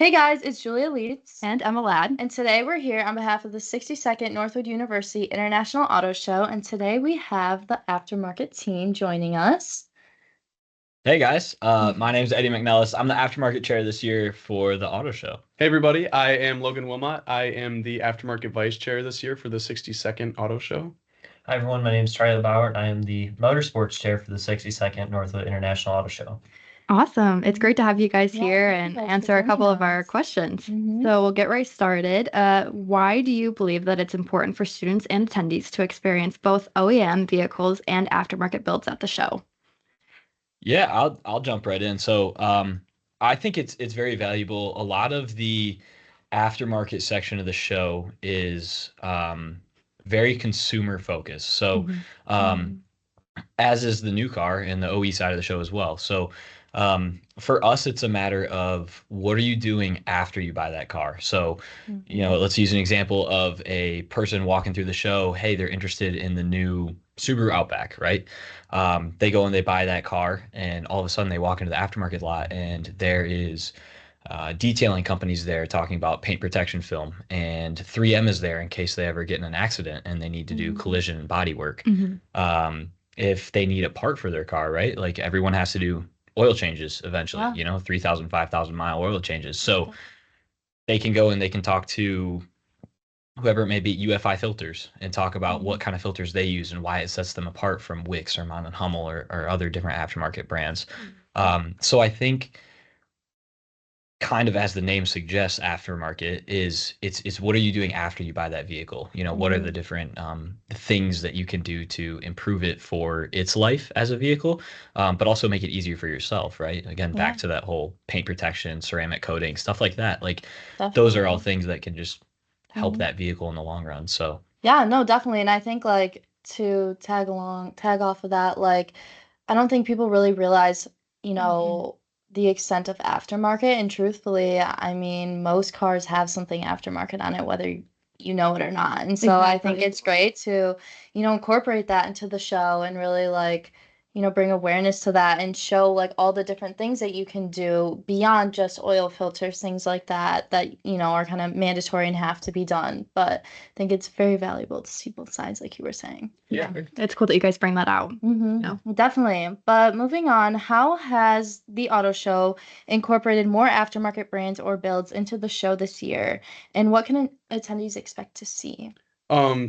Hey guys, it's Julia Leeds. And Emma Ladd. And today we're here on behalf of the 62nd Northwood University International Auto Show. And today we have the Aftermarket team joining us. Hey guys, my name is Eddie McNellis. I'm the Aftermarket Chair this year for the Auto Show. Hey everybody, I am Logan Wilmot. I am the Aftermarket Vice Chair this year for the 62nd Auto Show. Hi everyone, my name is Charlie Bauer. I am the Motorsports Chair for the 62nd Northwood International Auto Show. Awesome. It's great to have you guys Yeah, here thank you and guys for answer a couple joining of our us. questions. Mhm. So we'll get right started. Why do you believe that it's important for students and attendees to experience both OEM vehicles and aftermarket builds at the show? Yeah, I'll jump right in. So I think it's very valuable. A lot of the aftermarket section of the show is very consumer focused. So as is the new car and the OE side of the show as well. So for us, it's a matter of what are you doing after you buy that car? So, let's use an example of a person walking through the show. Hey, they're interested in the new Subaru Outback, right? They go and they buy that car, and all of a sudden they walk into the aftermarket lot, and there is detailing companies there talking about paint protection film, and 3M is there in case they ever get in an accident and they need to do collision and body work. If they need a part for their car, right? Like everyone has to do oil changes eventually, 3,000, 5,000 mile oil changes. So they can go and they can talk to whoever it may be, UFI filters, and talk about what kind of filters they use and why it sets them apart from Wix or Mount and Hummel or other different aftermarket brands. So I think, kind of as the name suggests, aftermarket is it's what are you doing after you buy that vehicle? What are the different things that you can do to improve it for its life as a vehicle, but also make it easier for yourself, right? Again, back to that whole paint protection, ceramic coating, stuff like that. Like those are all things that can just help that vehicle in the long run. So Yeah, no, definitely. And I think to tag off of that, I don't think people really realize, the extent of aftermarket. And truthfully, I mean, most cars have something aftermarket on it, whether you know it or not. And so I think it's great to, incorporate that into the show and really bring awareness to that and show all the different things that you can do beyond just oil filters, things like that, are kind of mandatory and have to be done. But I think it's very valuable to see both sides, like you were saying. Yeah, it's cool that you guys bring that out. Definitely. But moving on, how has the auto show incorporated more aftermarket brands or builds into the show this year? And what can attendees expect to see?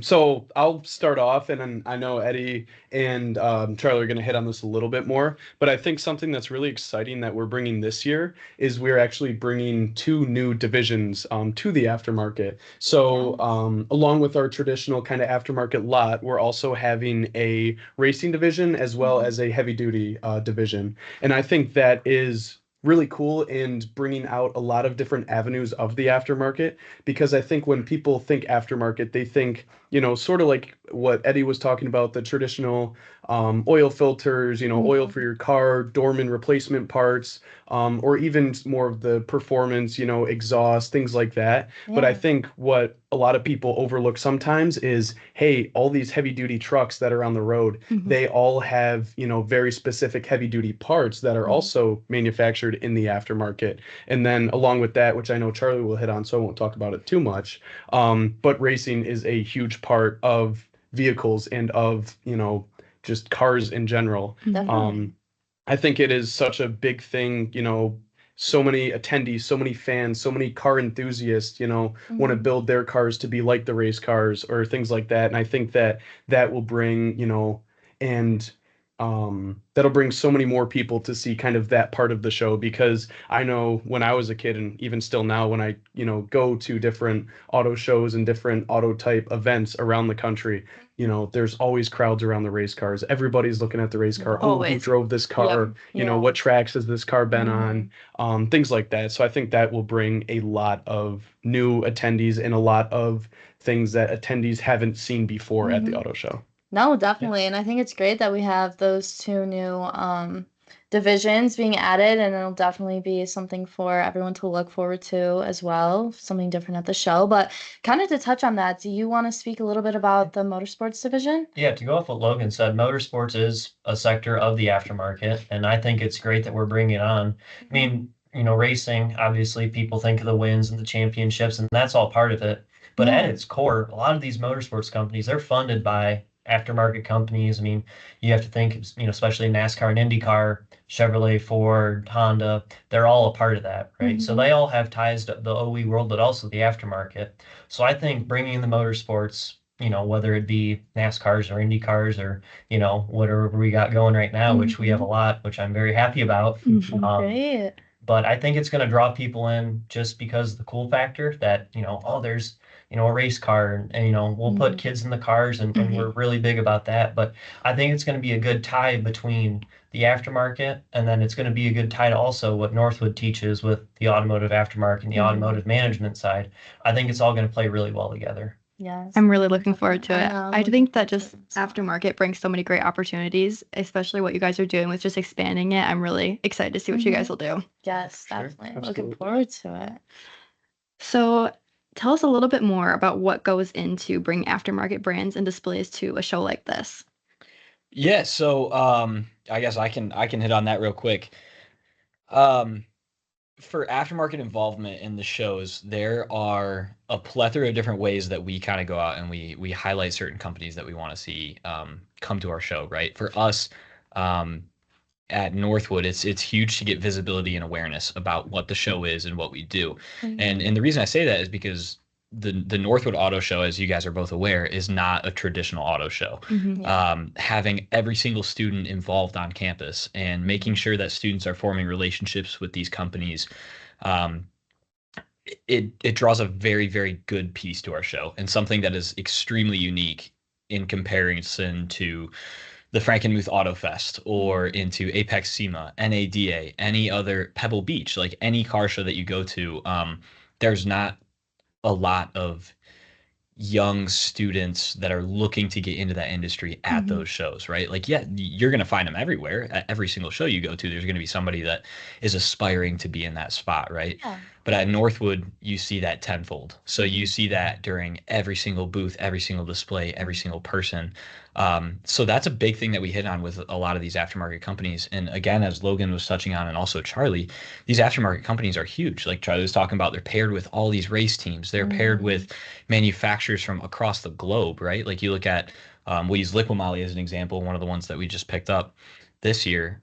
So I'll start off, and then I know Eddie and Charlie are going to hit on this a little bit more, but I think something that's really exciting that we're bringing this year is we're actually bringing two new divisions to the aftermarket. So along with our traditional kind of aftermarket lot, we're also having a racing division as well as a heavy duty division. And I think that is really cool and bringing out a lot of different avenues of the aftermarket, because I think when people think aftermarket, they think, sort of like what Eddie was talking about, the traditional oil filters, oil for your car, Dorman replacement parts, or even more of the performance, exhaust, things like that. But I think what a lot of people overlook sometimes is, hey, all these heavy duty trucks that are on the road, they all have, very specific heavy duty parts that are also manufactured in the aftermarket. And then along with that, which I know Charlie will hit on, so I won't talk about it too much, but racing is a huge part of vehicles and of, just cars in general. I think it is such a big thing, so many attendees, so many fans, so many car enthusiasts, want to build their cars to be like the race cars or things like that. And I think that will bring, and that'll bring so many more people to see kind of that part of the show, because I know when I was a kid, and even still now when I, go to different auto shows and different auto type events around the country, there's always crowds around the race cars. Everybody's looking at the race car. Oh, who drove this car? What tracks has this car been on? Things like that. So I think that will bring a lot of new attendees and a lot of things that attendees haven't seen before at the auto show. No, definitely. And I think it's great that we have those two new divisions being added, and it'll definitely be something for everyone to look forward to as well, something different at the show. But kind of to touch on that, do you want to speak a little bit about the motorsports division? Yeah, to go off what Logan said, motorsports is a sector of the aftermarket, and I think it's great that we're bringing it on. I mean, racing, obviously people think of the wins and the championships, and that's all part of it. But at Yeah. its core, a lot of these motorsports companies, they're funded by aftermarket companies. I mean, you have to think, especially NASCAR and IndyCar, Chevrolet, Ford, Honda, they're all a part of that, right? So Mhm. they all have ties to the OE world, but also the aftermarket. So I think bringing the motorsports, whether it be NASCARs or IndyCars or, whatever we got going right now, which we have a Mhm. lot, which I'm very happy about. Mhm. Great. But I think it's going to draw people in just because of the cool factor that, oh, there's, a race car and we'll put Mhm. kids in the cars and we're really big about that. But I think it's going to be a good tie between the aftermarket and then it's going to be a good tie to also what Northwood teaches with the automotive aftermarket and the Mhm. automotive management side. I think it's all going to play really well together. Yes. I'm really looking forward to I it. know, I'm I looking think that forward to just it as well. aftermarket brings so many great opportunities, especially what you guys are doing with just expanding it. I'm really excited to see what you guys will do. Yes, Sure, definitely. Looking absolutely. forward to it. So, tell us a little bit more about what goes into bringing aftermarket brands and displays to a show like this. Yeah, so I guess I can hit on that real quick. Um, for aftermarket involvement in the shows, there are a plethora of different ways that we kind of go out and we highlight certain companies that we want to see come to our show, right? For us, um, at Northwood, it's huge to get visibility and awareness about what the show is and what we do. And the reason I say that is because the Northwood Auto Show, as you guys are both aware, is not a traditional auto show. Mhm. Yeah. Having every single student involved on campus and making sure that students are forming relationships with these companies, um, it draws a very, very good piece to our show and something that is extremely unique in comparison to the Frankenmuth Auto Fest or into Apex SEMA, NADA, any other Pebble Beach, like any car show that you go to. There's not a lot of young students that are looking to get into that industry at those shows, right? Like, yeah, you're going to find them everywhere. At every single show you go to, there's going to be somebody that is aspiring to be in that spot, right? Yeah. But at Northwood, you see that tenfold. So you see that during every single booth, every single display, every single person. So that's a big thing that we hit on with a lot of these aftermarket companies. And again, as Logan was touching on, and also Charlie, these aftermarket companies are huge. Like Charlie was talking about, they're paired with all these race teams. They're paired with manufacturers from across the globe, right? Like you look at, we'll use Liqui Moly as an example, one of the ones that we just picked up this year.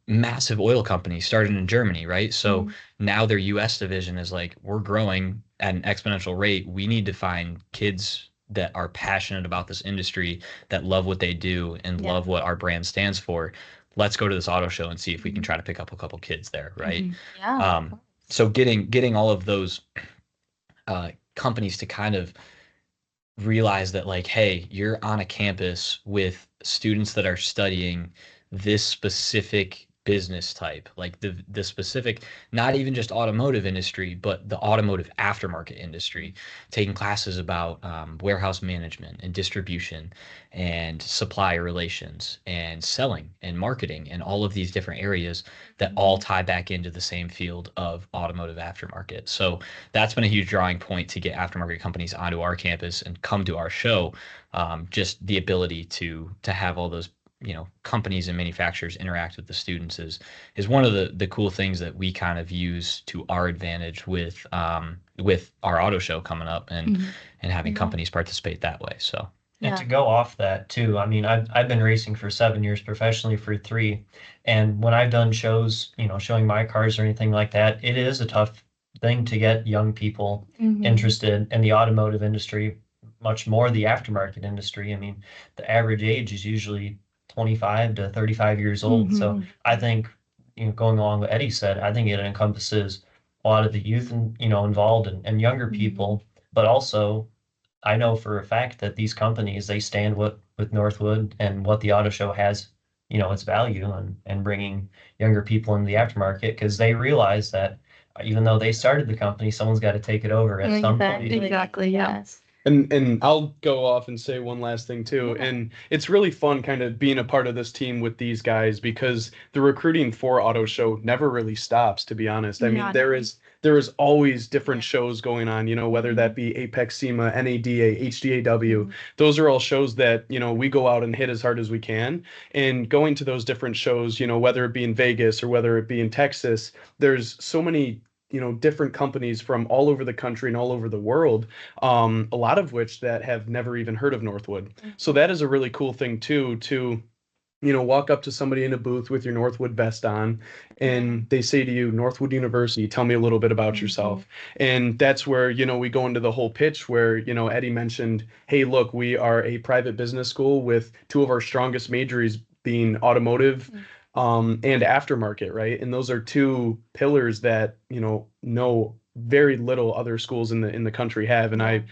Massive oil company started in Germany, right? So now their US division is like, we're growing at an exponential rate. We need to find kids that are passionate about this industry, that love what they do and Yeah. love what our brand stands for. Let's go to this auto show and see if we can try to pick up a couple kids there, right? Yeah. So getting all of those companies to kind of realize that, like, hey, you're on a campus with students that are studying this specific business type, like the specific, not even just automotive industry, but the automotive aftermarket industry, taking classes about warehouse management and distribution and supplier relations and selling and marketing and all of these different areas that all tie back into the same field of automotive aftermarket. So that's been a huge drawing point to get aftermarket companies onto our campus and come to our show. Just the ability to have all those companies and manufacturers interact with the students is one of the cool things that we kind of use to our advantage with our auto show coming up and having companies participate that way. So And to go off that too, I mean, I've been racing for 7 years, professionally for 3. And when I've done shows, showing my cars or anything like that, it is a tough thing to get young people interested in the automotive industry, much more the aftermarket industry. I mean, the average age is usually 25 to 35 years old. So I think, going along with Eddie said, I think it encompasses a lot of the youth and, involved and younger people, but also I know for a fact that these companies, they stand with Northwood and what the auto show has, its value and bringing younger people into the aftermarket because they realize that even though they started the company, someone's got to take it over at some point. Exactly, yeah. Yes. And I'll go off and say one last thing too. And it's really fun kind of being a part of this team with these guys because the recruiting for Auto Show never really stops, to be honest. I mean, Yeah, there no. is there is always different shows going on, whether that be Apex, SEMA, NADA, HDAW. Those are all shows that, we go out and hit as hard as we can. And going to those different shows, whether it be in Vegas or whether it be in Texas, there's so many different companies from all over the country and all over the world, a lot of which that have never even heard of Northwood. So that is a really cool thing too, to walk up to somebody in a booth with your Northwood vest on, and they say to you, Northwood University, tell me a little bit about yourself. And that's where, we go into the whole pitch where, Eddie mentioned, hey, look, we are a private business school with two of our strongest majors being automotive and aftermarket, right? And those are two pillars that, no very little other schools in the country have. And I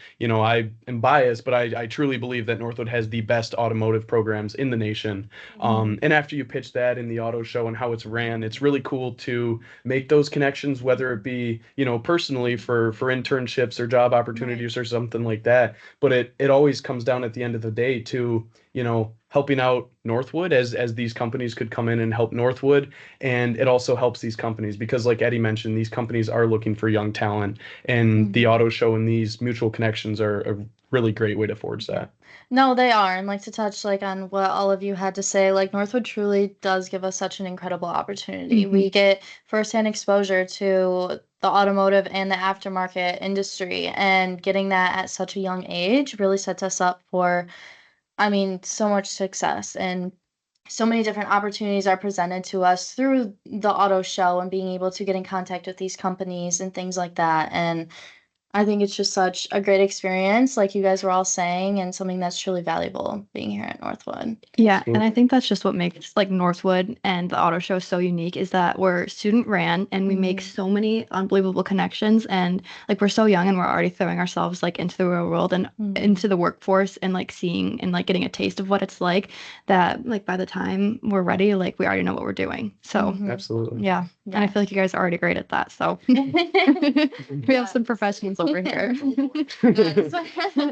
am biased, but I truly believe that Northwood has the best automotive programs in the nation. And after you pitch that in the auto show and how it's ran, it's really cool to make those connections, whether it be, personally for internships or job opportunities or something like that. But it always comes down at the end of the day to, helping out Northwood as these companies could come in and help Northwood. And it also helps these companies because, like Eddie mentioned, these companies are looking for young talent, and the auto show and these mutual connections are a really great way to forge that. No, they are. And to touch on what all of you had to say, Northwood truly does give us such an incredible opportunity. We get firsthand exposure to the automotive and the aftermarket industry, and getting that at such a young age really sets us up for, so much success, and so many different opportunities are presented to us through the auto show and being able to get in contact with these companies and things like that. And I think it's just such a great experience, like you guys were all saying, and something that's truly valuable being here at Northwood. Yeah, and I think that's just what makes Northwood and the auto show so unique, is that we're student ran and we make so many unbelievable connections, and we're so young and we're already throwing ourselves into the real world and into the workforce, and seeing and getting a taste of what it's like, that by the time we're ready, we already know what we're doing. So Absolutely. yeah. And I feel like you guys are already great at that. So we have some professionals over here.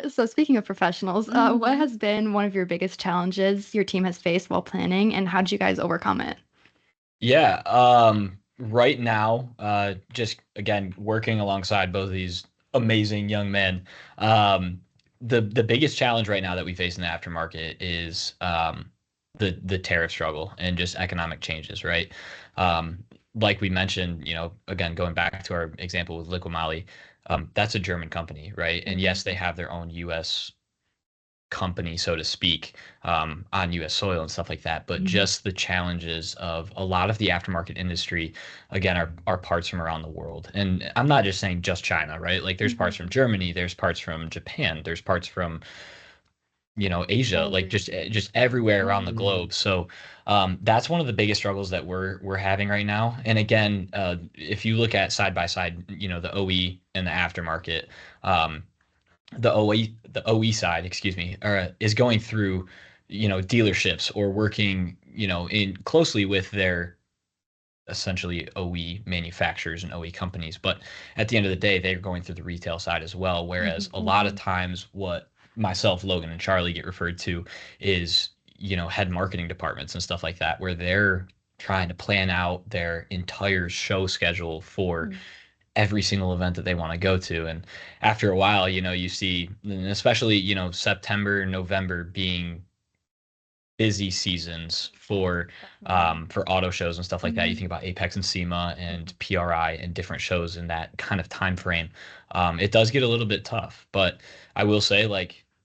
So speaking of professionals, what has been one of your biggest challenges your team has faced while planning, and how did you guys overcome it? Yeah. Right now, just again, working alongside both of these amazing young men, the biggest challenge right now that we face in the aftermarket is the tariff struggle and just economic changes, right? Like we mentioned, again, going back to our example with Liqui, that's a German company, right? And yes, they have their own U.S. company, so to speak, on U.S. soil and stuff like that. But just the challenges of a lot of the aftermarket industry, again, are parts from around the world. And I'm not just saying just China, right? There's parts from Germany, there's parts from Japan, there's parts from Asia, just everywhere around the globe. So that's one of the biggest struggles that we're having right now. And again, if you look at side by side, the OE and the aftermarket, the OE side, excuse me, is going through, dealerships or working, in closely with their essentially OE manufacturers and OE companies. But at the end of the day, they're going through the retail side as well. Whereas a lot of times what myself, Logan, and Charlie get referred to is, head marketing departments and stuff like that, where they're trying to plan out their entire show schedule for every single event that they want to go to. And after a while, you see, especially, September, November being busy seasons for auto shows and stuff like that. You think about Apex and SEMA and PRI and different shows in that kind of time frame. It does get a little bit tough, but I will say,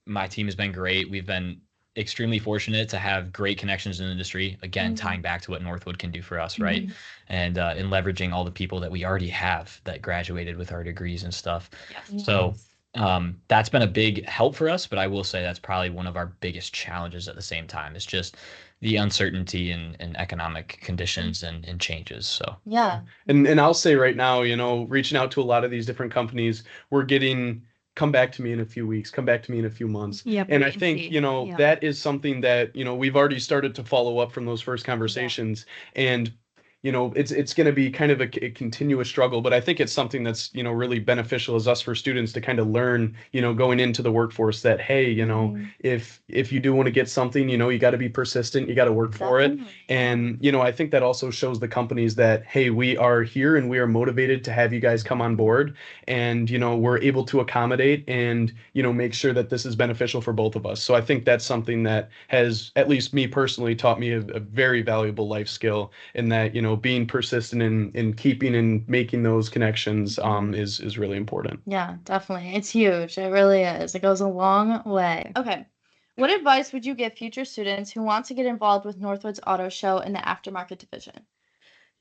my team has been great. We've been extremely fortunate to have great connections in the industry. Again, tying back to what Northwood can do for us, right? And in leveraging all the people that we already have that graduated with our degrees and stuff. So that's been a big help for us, but I will say that's probably one of our biggest challenges at the same time. It's just the uncertainty and economic conditions and changes. So yeah. And I'll say right now, reaching out to a lot of these different companies, we're getting come back to me in a few weeks, come back to me in a few months. Yep, and I think, that is something that, we've already started to follow up from those first conversations. And it's going to be kind of a continuous struggle, but I think it's something that's, really beneficial as us for students to kind of learn, going into the workforce that, hey, if you do want to get something, you got to be persistent, you got to work for it. And, I think that also shows the companies that, hey, we are here and we are motivated to have you guys come on board, and, we're able to accommodate and, make sure that this is beneficial for both of us. So I think that's something that has, at least me personally, taught me a very valuable life skill, in that, being persistent in keeping and making those connections is really important. Yeah, definitely. It's huge. It really is. It goes a long way. Okay. What advice would you give future students who want to get involved with Northwood's Auto Show in the aftermarket division?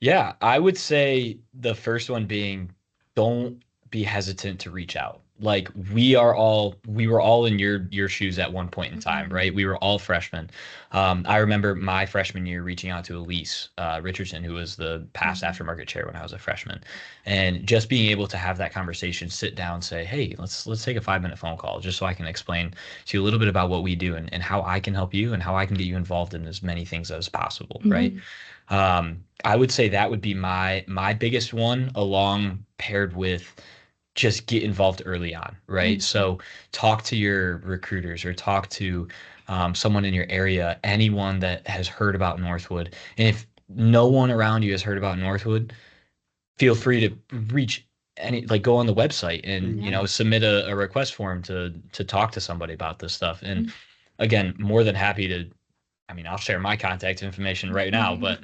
Yeah, I would say the first one being, don't be hesitant to reach out. Like we were all in your shoes at one point in time, right? We were all freshmen. I remember my freshman year reaching out to Elise Richardson, who was the past aftermarket chair when I was a freshman, and just being able to have that conversation, sit down, say, hey, let's take a 5-minute phone call, just so I can explain to you a little bit about what we do, and how I can help you and how I can get you involved in as many things as possible, right? I would say that would be my biggest one, along paired with just get involved early on, right? So talk to your recruiters, or talk to someone in your area, anyone that has heard about Northwood. And if no one around you has heard about Northwood, feel free to go on the website and submit a request form to talk to somebody about this stuff. And again, more than happy to. I mean, I'll share my contact information right now, but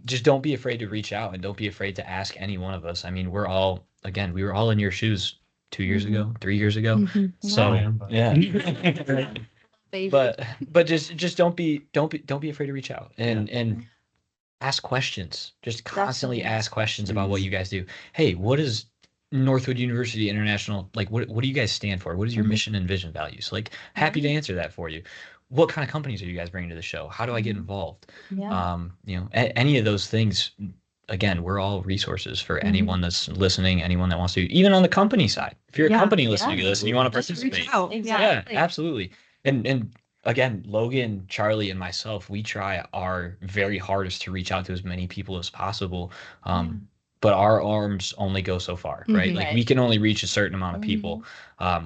just don't be afraid to reach out, and don't be afraid to ask any one of us. I mean, we were all in your shoes 2 years ago, 3 years ago. So yeah. but just don't be afraid to reach out and ask questions. Just constantly ask questions about what you guys do. Hey, what is Northwood University International, like what do you guys stand for? What is your mission and vision values? Like, happy to answer that for you. What kind of companies are you guys bringing to the show? How do I get involved? Any of those things. Again, we're all resources for anyone that's listening, anyone that wants to, even on the company side. If you're a company listening to this and you want to participate, yeah, absolutely. And again, Logan, Charlie, and myself, we try our very hardest to reach out to as many people as possible. But our arms only go so far, right? Like we can only reach a certain amount of people.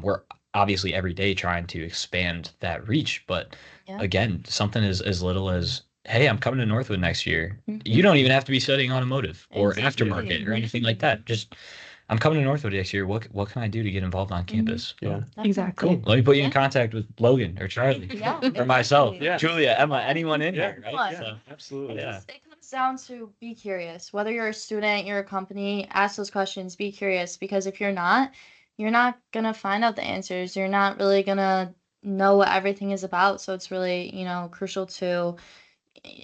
We're obviously every day trying to expand that reach, but again, something as little as, hey, I'm coming to Northwood next year. You don't even have to be studying automotive or aftermarket or anything like that. Just, I'm coming to Northwood next year. What can I do to get involved on campus? Yeah, exactly. Cool. Let me put you in contact with Logan or Charlie or myself, Julia, Emma, anyone in here, right? So, absolutely. Yeah. It comes down to be curious. Whether you're a student, you're a company, ask those questions, be curious, because if you're not gonna find out the answers. You're not really gonna know what everything is about. So it's really, crucial to,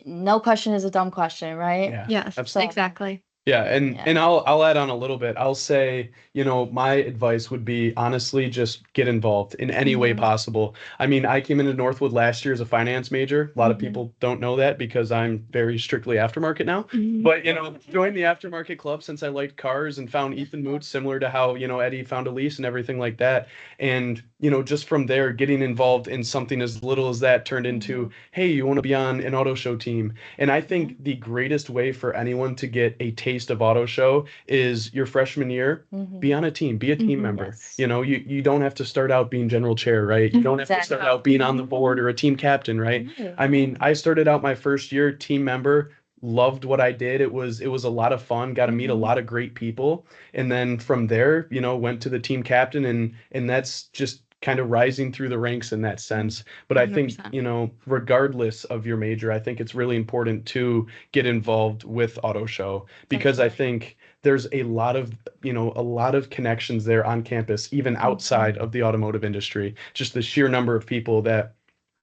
no question is a dumb question, right? Yeah, Yes, absolutely. exactly. Yeah, and I'll add on a little bit. I'll say, my advice would be, honestly, just get involved in any way possible. I mean, I came into Northwood last year as a finance major. A lot of people don't know that because I'm very strictly aftermarket now. But, joined the aftermarket club since I liked cars and found Ethan Moots, similar to how, Eddie found Elise and everything like that. And, just from there, getting involved in something as little as that turned into, hey, you want to be on an auto show team. And I think the greatest way for anyone to get a taste of auto show is your freshman year. Be on a team, be a team member. You don't have to start out being general chair, right? You don't have to start out being on the board or a team captain, right? I mean, I started out my first year team member, loved what I did. It was a lot of fun, got to meet a lot of great people, and then from there, went to the team captain, and that's just kind of rising through the ranks in that sense. But I think, 100%. Regardless of your major, I think it's really important to get involved with auto show, because I think there's a lot of connections there on campus, even outside of the automotive industry, just the sheer number of people that,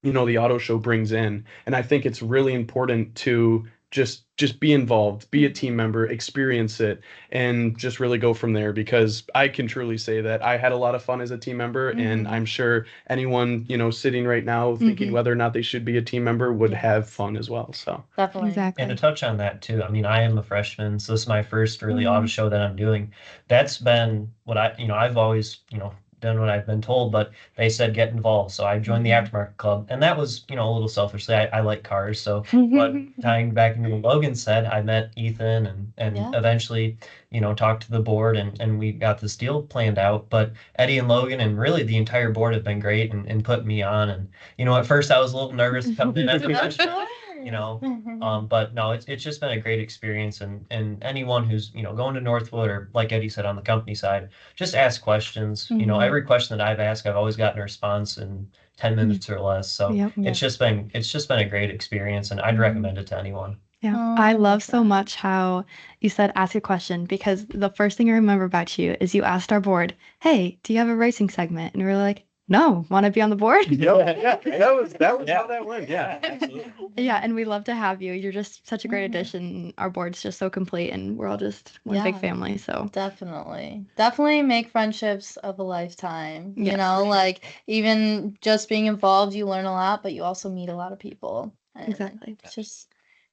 the auto show brings in. And I think it's really important to just be involved, be a team member, experience it, and just really go from there, because I can truly say that I had a lot of fun as a team member, and I'm sure anyone, sitting right now thinking whether or not they should be a team member would have fun as well. So Definitely. Exactly. And to touch on that too, I mean, I am a freshman, so this is my first really auto show that I'm doing. That's been what I've always, done what I've been told, but they said get involved. So I joined the aftermarket club, and that was, a little selfishly. I like cars. So, but tying back into what Logan said, I met Ethan and Yeah. eventually, talked to the board and we got this deal planned out. But Eddie and Logan and really the entire board have been great and put me on. And, at first I was a little nervous coming in as a freshman, but no, it's just been a great experience. And anyone who's, going to Northwood or like Eddie said on the company side, just ask questions. Every question that I've asked, I've always gotten a response in 10 minutes or less. So it's just been a great experience, and I'd recommend it to anyone. Yeah, Oh, I I love love so that. much how you said ask a question, because the first thing I remember about you is you asked our board, "Hey, do you have a racing segment?" And we were like, "No, want to be on the board?" Yeah, that was Yeah. how that went. Yeah. Absolutely. Yeah, and we love to have you. You're just such a great Mhm. addition. Our board's just so complete, and we're all just one big Yeah. family. So Definitely. Definitely make friendships of a lifetime. Yes. Like even just being involved, you learn a lot, but you also meet a lot of people. And exactly. it's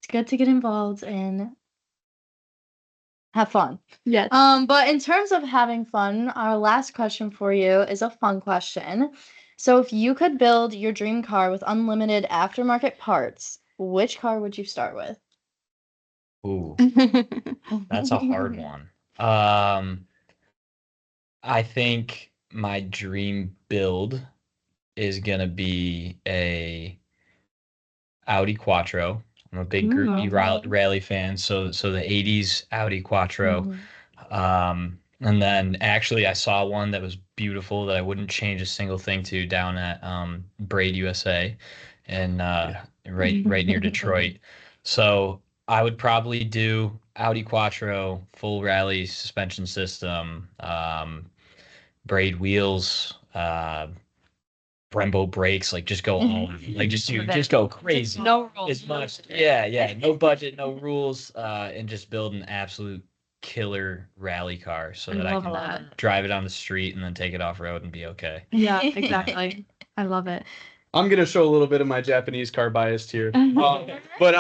good to get involved and have fun. Yes. But in terms of having fun, our last question for you is a fun question. So if you could build your dream car with unlimited aftermarket parts, which car would you start with? Ooh, that's a hard one. I think my dream build is gonna be a Audi Quattro. I'm a big groupie Ooh. rally fan, so the '80s Audi Quattro. Mhm. And then actually I saw one that was beautiful that I wouldn't change a single thing to down at Braid USA, and Yeah. right near Detroit. So I would probably do Audi Quattro, full rally suspension system, braid wheels, Brembo brakes, like just go all, like just go crazy. No rules. As much, yeah, no budget, no rules, and just build an absolute killer rally car so that I love can that. drive it on the street and then take it off road and be okay. Yeah, exactly. I love it. I'm gonna show a little bit of my Japanese car bias here. But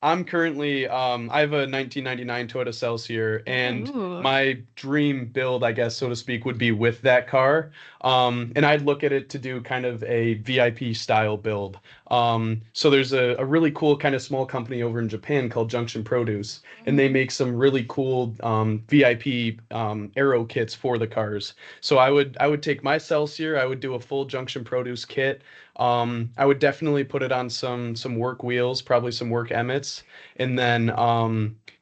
I'm currently I have a 1999 Toyota Celsior, and Ooh. my dream build, I guess, so to speak, would be with that car. And I'd look at it to do kind of a VIP style build. So there's a really cool kind of small company over in Japan called Junction Produce, and they make some really cool VIP aero kits for the cars. So I would take my Celsior, I would do a full Junction Produce kit. I would definitely put it on some work wheels, probably some work Emmets, and then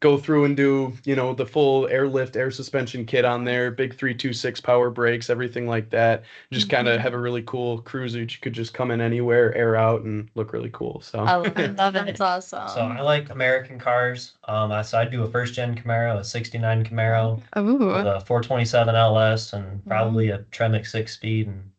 go through and do, the full airlift, air suspension kit on there, big 326 power brakes, everything like that. Just kind of have a really cool cruiser that you could just come in anywhere, air out, and look really cool. So I love it. Love it. That's awesome. So I like American cars. So I'd do a first gen Camaro, a '69 Camaro with Ooh. a 427 LS and probably a Tremec 6-speed and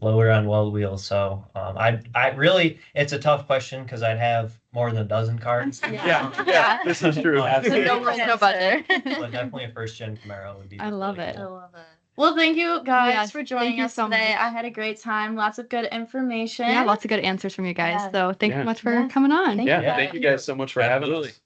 lower on weld wheels. So I really, it's a tough question because I'd have more than a dozen cars. yeah, this is true. Absolutely. No rules, no budget. But definitely a first gen Camaro would be. I love really it. I cool. love it. Well, thank you guys Yes, for thank joining you us so today. much. I had a great time. Lots of good information. Yeah, lots of good answers from you guys. Yeah. So thanks Yeah. so much for Yeah. coming on. Thank Yeah, you. thank you guys so much for having Absolutely. us.